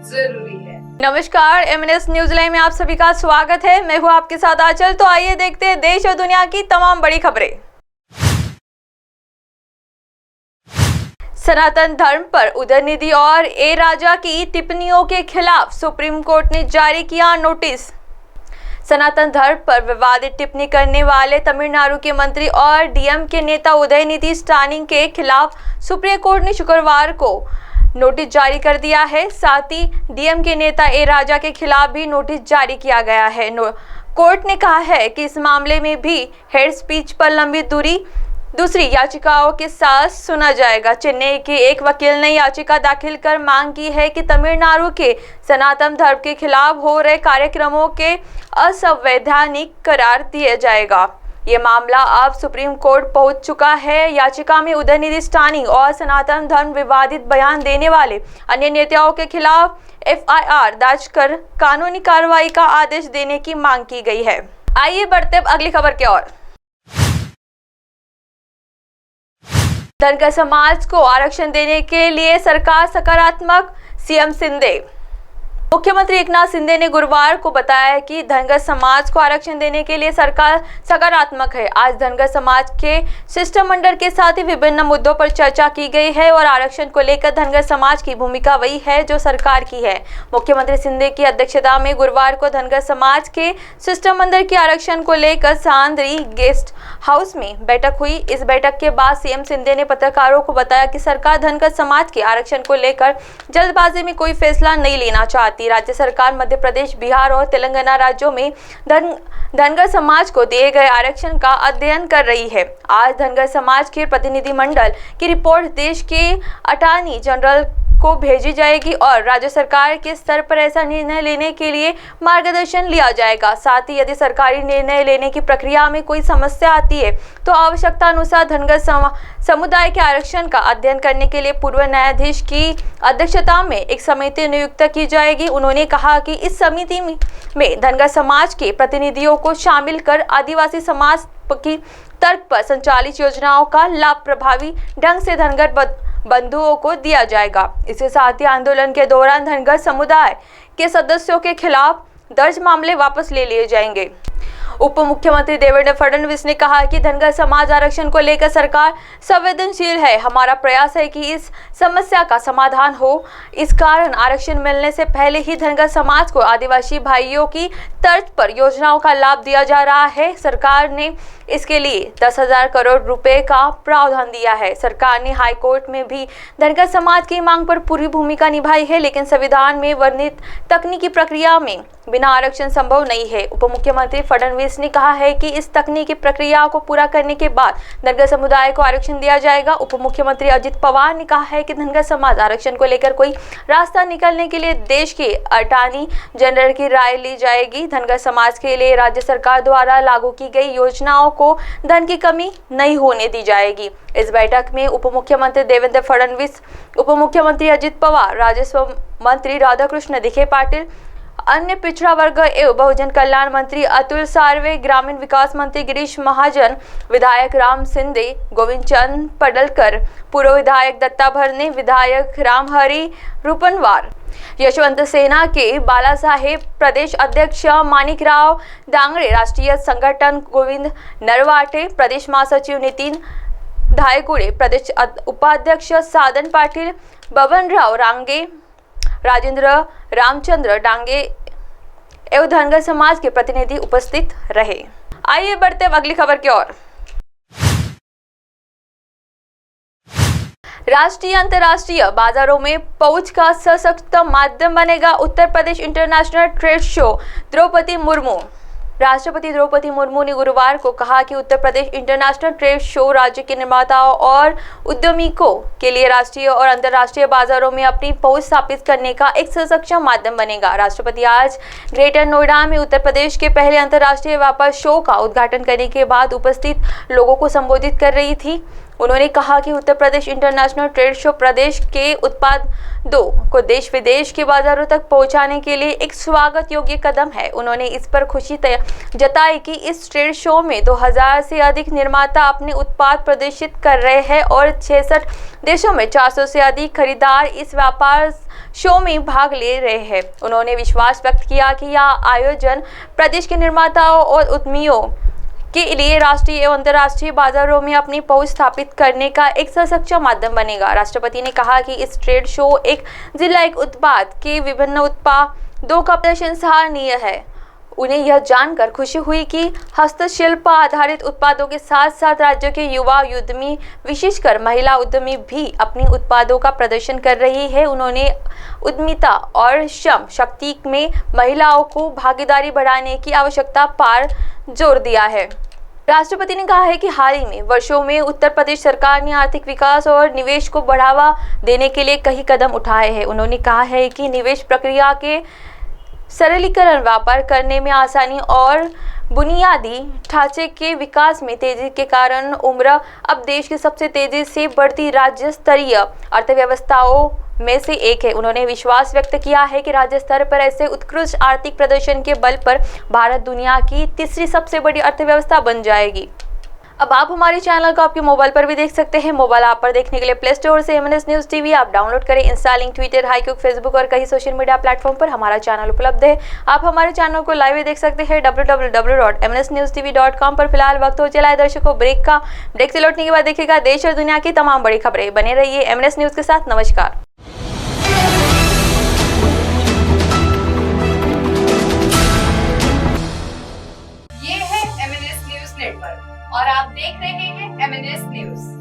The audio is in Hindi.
जरूरी है। नमस्कार, MNS न्यूज लाइव में आप सभी का स्वागत है। मैं हूँ आपके साथ आंचल। तो आइए देखते हैं देश और दुनिया की तमाम बड़ी खबरें। सनातन धर्म पर उदयनिधि और ए राजा की टिप्पणियों के खिलाफ सुप्रीम कोर्ट ने जारी किया नोटिस। सनातन धर्म पर विवादित टिप्पणी करने वाले तमिलनाडु के मंत्री और डीएम के नेता उदयनिधि स्टालिन के खिलाफ सुप्रीम कोर्ट ने शुक्रवार को नोटिस जारी कर दिया है। साथ ही डीएम के नेता ए राजा के खिलाफ भी नोटिस जारी किया गया है। कोर्ट ने कहा है कि इस मामले में भी हेड स्पीच पर लंबित दूसरी याचिकाओं के साथ सुना जाएगा। चेन्नई के एक वकील ने याचिका दाखिल कर मांग की है कि तमिलनाडु के सनातन धर्म के खिलाफ हो रहे कार्यक्रमों के असंवैधानिक करार दिया जाएगा। ये मामला अब सुप्रीम कोर्ट पहुंच चुका है। याचिका में उदयनिधि स्टालिन और सनातन धर्म विवादित बयान देने वाले अन्य नेताओं के खिलाफ FIR दर्ज कर कानूनी कार्रवाई का आदेश देने की मांग की गई है। आइए बढ़ते अब अगली खबर की ओर। धनगर समाज को आरक्षण देने के लिए सरकार सकारात्मक, सीएम शिंदे। मुख्यमंत्री एकनाथ शिंदे ने गुरुवार को बताया कि धनगर समाज को आरक्षण देने के लिए सरकार सकारात्मक है। आज धनगर समाज के शिष्टमंडल के साथ ही विभिन्न मुद्दों पर चर्चा की गई है और आरक्षण को लेकर धनगर समाज की भूमिका वही है जो सरकार की है। मुख्यमंत्री शिंदे की अध्यक्षता में गुरुवार को धनगर समाज के शिष्टमंडल के आरक्षण को लेकर सांदरी गेस्ट हाउस में बैठक हुई। इस बैठक के बाद सीएम शिंदे ने पत्रकारों को बताया कि सरकार धनगर समाज के आरक्षण को लेकर जल्दबाजी में कोई फैसला नहीं लेना चाहती। राज्य सरकार मध्य प्रदेश, बिहार और तेलंगाना राज्यों में धनगर समाज को दिए गए आरक्षण का अध्ययन कर रही है। आज धनगर समाज के प्रतिनिधिमंडल की रिपोर्ट देश के अटॉर्नी जनरल को भेजी जाएगी और राज्य सरकार के स्तर पर ऐसा निर्णय लेने के लिए मार्गदर्शन लिया जाएगा। साथ ही यदि सरकारी निर्णय लेने की प्रक्रिया में कोई समस्या आती है तो आवश्यकता अनुसार धनगर समुदाय के आरक्षण का अध्ययन करने के लिए पूर्व न्यायाधीश की अध्यक्षता में एक समिति नियुक्त की जाएगी। उन्होंने कहा कि इस समिति में धनगर समाज के प्रतिनिधियों को शामिल कर आदिवासी समाज की तर्क पर संचालित योजनाओं का लाभ प्रभावी ढंग से धनगर बंधुओं को दिया जाएगा। इसके साथ ही आंदोलन के दौरान धनगर समुदाय के सदस्यों के खिलाफ दर्ज मामले वापस ले लिए जाएंगे। उप मुख्यमंत्री देवेंद्र फडणवीस ने कहा कि धनगर समाज आरक्षण को लेकर सरकार संवेदनशील है। हमारा प्रयास है कि इस समस्या का समाधान हो। इस कारण आरक्षण मिलने से पहले ही धनगर समाज को आदिवासी भाइयों की तर्ज पर योजनाओं का लाभ दिया जा रहा है। सरकार ने इसके लिए 10,000 करोड़ रुपए का प्रावधान दिया है। सरकार ने हाई कोर्ट में भी धनगर समाज की मांग पर पूरी भूमिका निभाई है, लेकिन संविधान में वर्णित तकनीकी प्रक्रिया में बिना आरक्षण संभव नहीं है। उप मुख्यमंत्री फडणवीस ने कहा है कि इस तकनीकी प्रक्रिया को पूरा करने के बाद धनगर समुदाय को आरक्षण दिया जाएगा। उप मुख्यमंत्री अजित पवार ने कहा है कि धनगर समाज आरक्षण को लेकर कोई रास्ता निकलने के लिए देश के अटॉर्नी जनरल की राय ली जाएगी। धनगर समाज के लिए राज्य सरकार द्वारा लागू की गई योजनाओं को धन की कमी नहीं होने दी जाएगी। इस बैठक में उप मुख्यमंत्री देवेंद्र फडणवीस, उप मुख्यमंत्री अजित पवार, राजस्व मंत्री राधाकृष्ण विखे पाटिल, अन्य पिछड़ा वर्ग एवं बहुजन कल्याण मंत्री अतुल सार्वे, ग्रामीण विकास मंत्री गिरीश महाजन, विधायक राम शिंदे, गोविंद चंद पडलकर, पूर्व विधायक दत्ता भरने, विधायक रामहरि रूपनवार, यशवंत सेना के बाला साहेब, प्रदेश अध्यक्ष मानिकराव दांगड़े, राष्ट्रीय संगठन गोविंद नरवाटे, प्रदेश महासचिव नितिन धायगुड़े, प्रदेश उपाध्यक्ष साधन पाटिल, बबन राव रांगे, राजेंद्र रामचंद्र डांगे एवं धनगर समाज के प्रतिनिधि उपस्थित रहे। आइए बढ़ते हैं अगली खबर की ओर। राष्ट्रीय अंतर्राष्ट्रीय बाजारों में पहुंच का सशक्त माध्यम बनेगा Uttar Pradesh international trade show. Draupadi Murmu. राष्ट्रपति द्रौपदी मुर्मू ने गुरुवार को कहा कि Uttar Pradesh international trade show राज्य के निर्माताओं और उद्यमियों के लिए राष्ट्रीय और अंतर्राष्ट्रीय बाजारों में अपनी पहुंच स्थापित करने का एक सशक्त माध्यम बनेगा। राष्ट्रपति आज ग्रेटर नोएडा में उत्तर प्रदेश के पहले अंतर्राष्ट्रीय व्यापार शो का उद्घाटन करने के बाद उपस्थित लोगों को संबोधित कर रही थी। उन्होंने कहा कि Uttar Pradesh international trade show प्रदेश के उत्पादों को देश विदेश के बाजारों तक पहुंचाने के लिए एक स्वागत योग्य कदम है। उन्होंने इस पर खुशी जताई कि इस ट्रेड शो में 2000 से अधिक निर्माता अपने उत्पाद प्रदर्शित कर रहे हैं और 66 देशों में 400 से अधिक खरीदार इस व्यापार शो में भाग ले रहे हैं। उन्होंने विश्वास व्यक्त किया कि यह आयोजन प्रदेश के निर्माताओं और उद्यमियों के लिए राष्ट्रीय एवं अंतर्राष्ट्रीय बाजारों में अपनी पहुंच स्थापित करने का एक सशक्त माध्यम बनेगा। राष्ट्रपति ने कहा कि इस ट्रेड शो एक जिला एक उत्पाद के विभिन्न उत्पादों का प्रदर्शन सराहनीय है। उन्हें यह जानकर खुशी हुई कि हस्तशिल्प आधारित उत्पादों के साथ साथ राज्यों के युवा उद्यमी विशेषकर महिला उद्यमी भी अपने उत्पादों का प्रदर्शन कर रही है। उन्होंने उद्यमिता और श्रम शक्ति में महिलाओं को भागीदारी बढ़ाने की आवश्यकता पर जोर दिया है। राष्ट्रपति ने कहा है कि हाल ही में वर्षों में उत्तर प्रदेश सरकार ने आर्थिक विकास और निवेश को बढ़ावा देने के लिए कई कदम उठाए हैं। उन्होंने कहा है कि निवेश प्रक्रिया के सरलीकरण, व्यापार करने में आसानी और बुनियादी ढांचे के विकास में तेजी के कारण उम्र अब देश की सबसे तेजी से बढ़ती राज्य स्तरीय अर्थव्यवस्थाओं में से एक है। उन्होंने विश्वास व्यक्त किया है कि राज्य स्तर पर ऐसे उत्कृष्ट आर्थिक प्रदर्शन के बल पर भारत दुनिया की तीसरी सबसे बड़ी अर्थव्यवस्था बन जाएगी। अब आप हमारे चैनल को आपके मोबाइल पर भी देख सकते हैं। मोबाइल ऐप पर देखने के लिए प्ले स्टोर से MNS न्यूज़ टीवी आप डाउनलोड करें। इंस्टा, लिंक, ट्विटर, हाईक्यूक, फेसबुक और कई सोशल मीडिया प्लेटफॉर्म पर हमारा चैनल उपलब्ध है। आप हमारे चैनल को लाइव भी देख सकते हैं www.mnsnewstv.com पर। फिलहाल वक्त हो चला है दर्शकों ब्रेक का। ब्रेक से लौटने के बाद देखिएगा देश और दुनिया की तमाम बड़ी खबरें। बने रहिए MNS न्यूज़ के साथ। नमस्कार। ये है MNS न्यूज़ नेटवर्क और आप देख रहे हैं MNS न्यूज़।